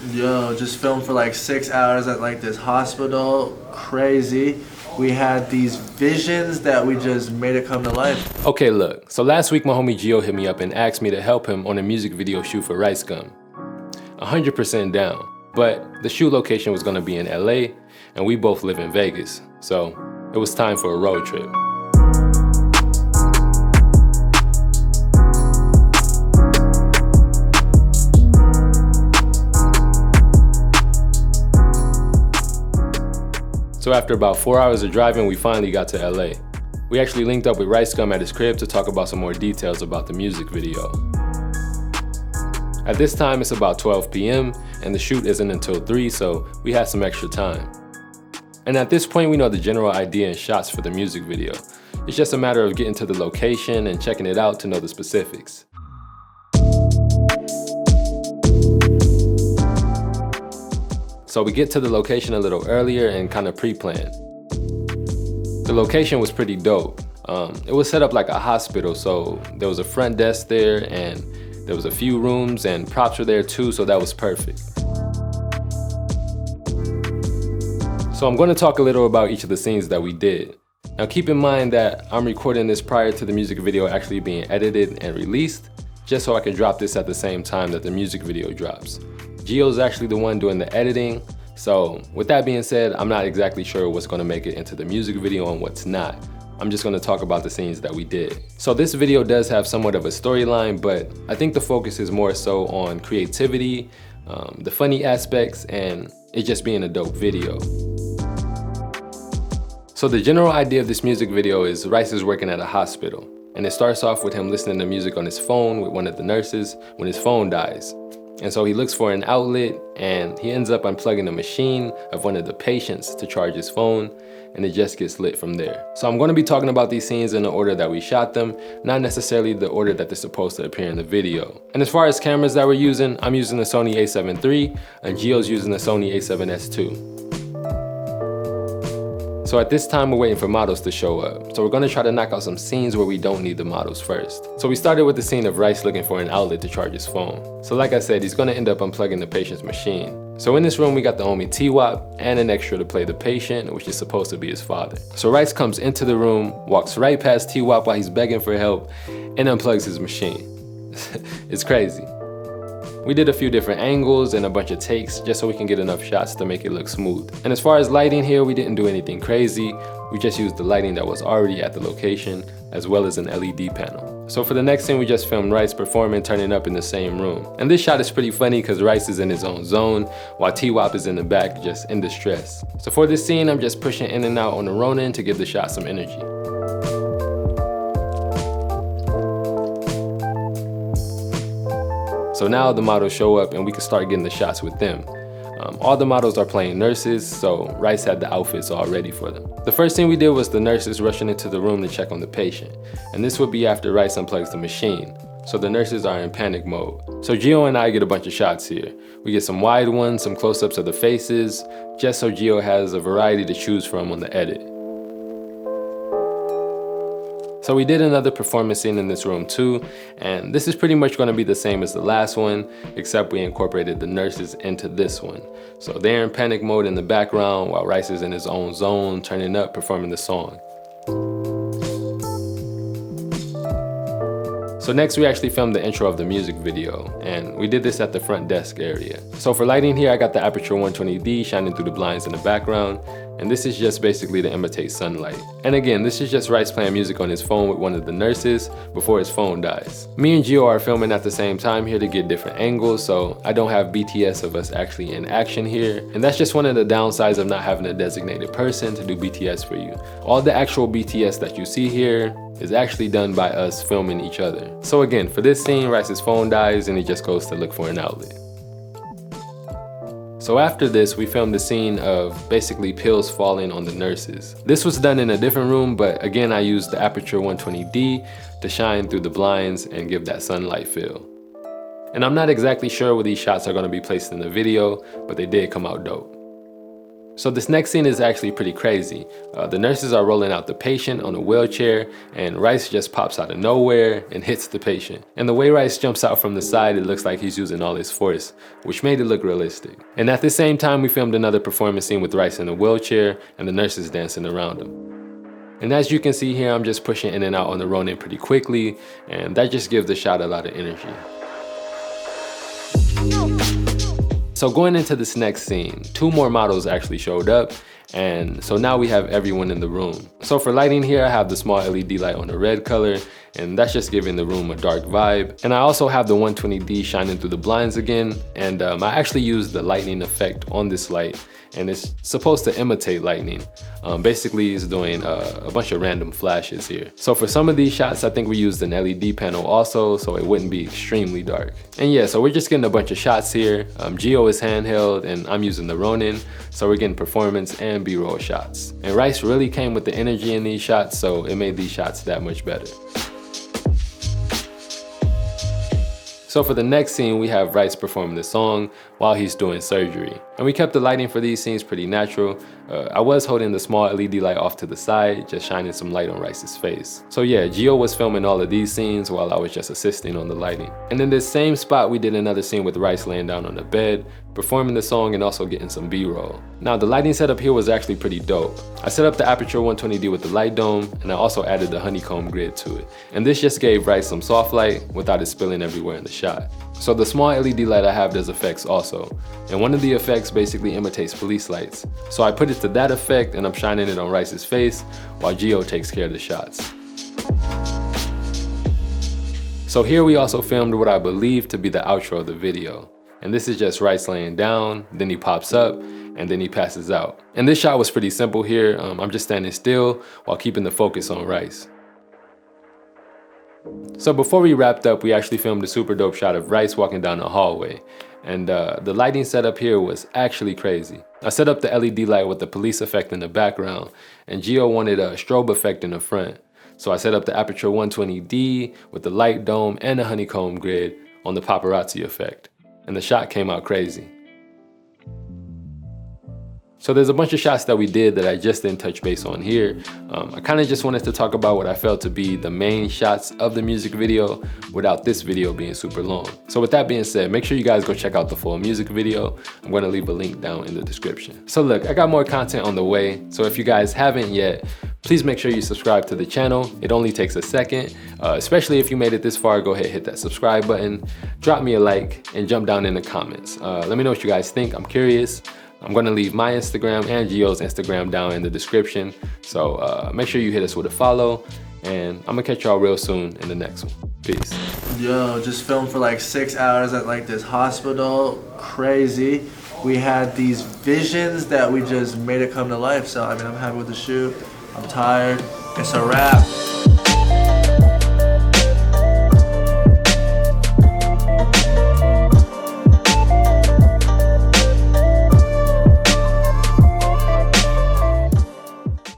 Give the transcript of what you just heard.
Yo, just filmed for like 6 hours at like this hospital. Crazy. We had these visions that we just made it come to life. Okay, look. So last week my homie Gio hit me up and asked me to help him on a music video shoot for ricegum. 100% down. But the shoot location was gonna be in LA, and we both live in Vegas. So it was time for a road trip. So after about 4 hours of driving, we finally got to LA. We actually linked up with ricegum at his crib to talk about some more details about the music video. At this time, it's about 12 p.m. and the shoot isn't until 3, so we had some extra time. And at this point, we know the general idea and shots for the music video. It's just a matter of getting to the location and checking it out to know the specifics. So we get to the location a little earlier and kind of pre-planned. The location was pretty dope. It was set up like a hospital, so there was a front desk there and there was a few rooms and props were there too, so that was perfect. So I'm going to talk a little about each of the scenes that we did. Now keep in mind that I'm recording this prior to the music video actually being edited and released, just so I can drop this at the same time that the music video drops. Gio's actually the one doing the editing, so with that being said, I'm not exactly sure what's going to make it into the music video and what's not. I'm just going to talk about the scenes that we did. So this video does have somewhat of a storyline, but I think the focus is more so on creativity, the funny aspects, and it just being a dope video. So the general idea of this music video is Rice is working at a hospital, and it starts off with him listening to music on his phone with one of the nurses when his phone dies. And so he looks for an outlet and he ends up unplugging the machine of one of the patients to charge his phone, and it just gets lit from there. So I'm going to be talking about these scenes in the order that we shot them, not necessarily the order that they're supposed to appear in the video. And as far as cameras that we're using, I'm using the Sony a7 III and Gio's using the Sony a7S II. So at this time, we're waiting for models to show up. So we're gonna try to knock out some scenes where we don't need the models first. So we started with the scene of Rice looking for an outlet to charge his phone. So like I said, he's gonna end up unplugging the patient's machine. So in this room, we got the homie T-Wop and an extra to play the patient, which is supposed to be his father. So Rice comes into the room, walks right past T-Wop while he's begging for help, and unplugs his machine. It's crazy. We did a few different angles and a bunch of takes just so we can get enough shots to make it look smooth. And as far as lighting here, we didn't do anything crazy. We just used the lighting that was already at the location, as well as an LED panel. So for the next scene, we just filmed Rice performing turning up in the same room. And this shot is pretty funny because Rice is in his own zone, while T-Wop is in the back just in distress. So for this scene, I'm just pushing in and out on the Ronin to give the shot some energy. So now the models show up and we can start getting the shots with them. All the models are playing nurses, so Rice had the outfits all ready for them. The first thing we did was the nurses rushing into the room to check on the patient. And this would be after Rice unplugs the machine. So the nurses are in panic mode. So Gio and I get a bunch of shots here. We get some wide ones, some close-ups of the faces, just so Gio has a variety to choose from on the edit. So we did another performance scene in this room too, and this is pretty much going to be the same as the last one, except we incorporated the nurses into this one. So they're in panic mode in the background while Rice is in his own zone, turning up, performing the song. So next we actually filmed the intro of the music video, and we did this at the front desk area. So for lighting here, I got the Aperture 120D shining through the blinds in the background, and this is just basically to imitate sunlight. And again, this is just Rice playing music on his phone with one of the nurses before his phone dies. Me and Gio are filming at the same time here to get different angles, so I don't have BTS of us actually in action here. And that's just one of the downsides of not having a designated person to do BTS for you. All the actual BTS that you see here is actually done by us filming each other. So again, for this scene, Rice's phone dies and he just goes to look for an outlet. So after this, we filmed the scene of basically pills falling on the nurses. This was done in a different room, but again, I used the Aperture 120D to shine through the blinds and give that sunlight feel. And I'm not exactly sure where these shots are going to be placed in the video, but they did come out dope. So this next scene is actually pretty crazy. The nurses are rolling out the patient on a wheelchair, and Rice just pops out of nowhere and hits the patient. And the way Rice jumps out from the side, it looks like he's using all his force, which made it look realistic. And at the same time, we filmed another performance scene with Rice in a wheelchair and the nurses dancing around him. And as you can see here, I'm just pushing in and out on the Ronin pretty quickly, and that just gives the shot a lot of energy. So going into this next scene, 2 more models actually showed up, and so now we have everyone in the room. So for lighting here, I have the small LED light on the red color, and that's just giving the room a dark vibe. And I also have the 120D shining through the blinds again, and I actually used the lightning effect on this light, and it's supposed to imitate lightning. Basically, it's doing a bunch of random flashes here. So for some of these shots, I think we used an LED panel also, so it wouldn't be extremely dark. And yeah, so we're just getting a bunch of shots here. Gio is handheld, and I'm using the Ronin, so we're getting performance and B-roll shots. And Rice really came with the energy in these shots, so it made these shots that much better. So for the next scene, we have Rice performing the song while he's doing surgery. And we kept the lighting for these scenes pretty natural. I was holding the small LED light off to the side, just shining some light on Rice's face. So yeah, Gio was filming all of these scenes while I was just assisting on the lighting. And in this same spot, we did another scene with Rice laying down on the bed, performing the song and also getting some B-roll. Now the lighting setup here was actually pretty dope. I set up the Aperture 120D with the light dome, and I also added the honeycomb grid to it. And this just gave Rice some soft light without it spilling everywhere in the shot. So the small LED light I have does effects also, and one of the effects basically imitates police lights. So I put it to that effect, and I'm shining it on Rice's face while Gio takes care of the shots. So here we also filmed what I believe to be the outro of the video. And this is just Rice laying down, then he pops up, and then he passes out. And this shot was pretty simple here. I'm just standing still while keeping the focus on Rice. So before we wrapped up, we actually filmed a super dope shot of Rice walking down the hallway. And the lighting setup here was actually crazy. I set up the LED light with the police effect in the background, and Gio wanted a strobe effect in the front. So I set up the Aperture 120D with the light dome and the honeycomb grid on the paparazzi effect. And the shot came out crazy. So there's a bunch of shots that we did that I just didn't touch base on here. I kind of just wanted to talk about what I felt to be the main shots of the music video without this video being super long. So with that being said, make sure you guys go check out the full music video. I'm going to leave a link down in the description. So look, I got more content on the way. So if you guys haven't yet, please make sure you subscribe to the channel. It only takes a second, especially if you made it this far. Go ahead, hit that subscribe button, drop me a like, and jump down in the comments. Let me know what you guys think. I'm curious. I'm gonna leave my Instagram and Gio's Instagram down in the description. So make sure you hit us with a follow, and I'm gonna catch y'all real soon in the next one. Peace. Yo, just filmed for like 6 hours at like this hospital. Crazy. We had these visions that we just made it come to life. So I mean, I'm happy with the shoot. I'm tired. It's a wrap.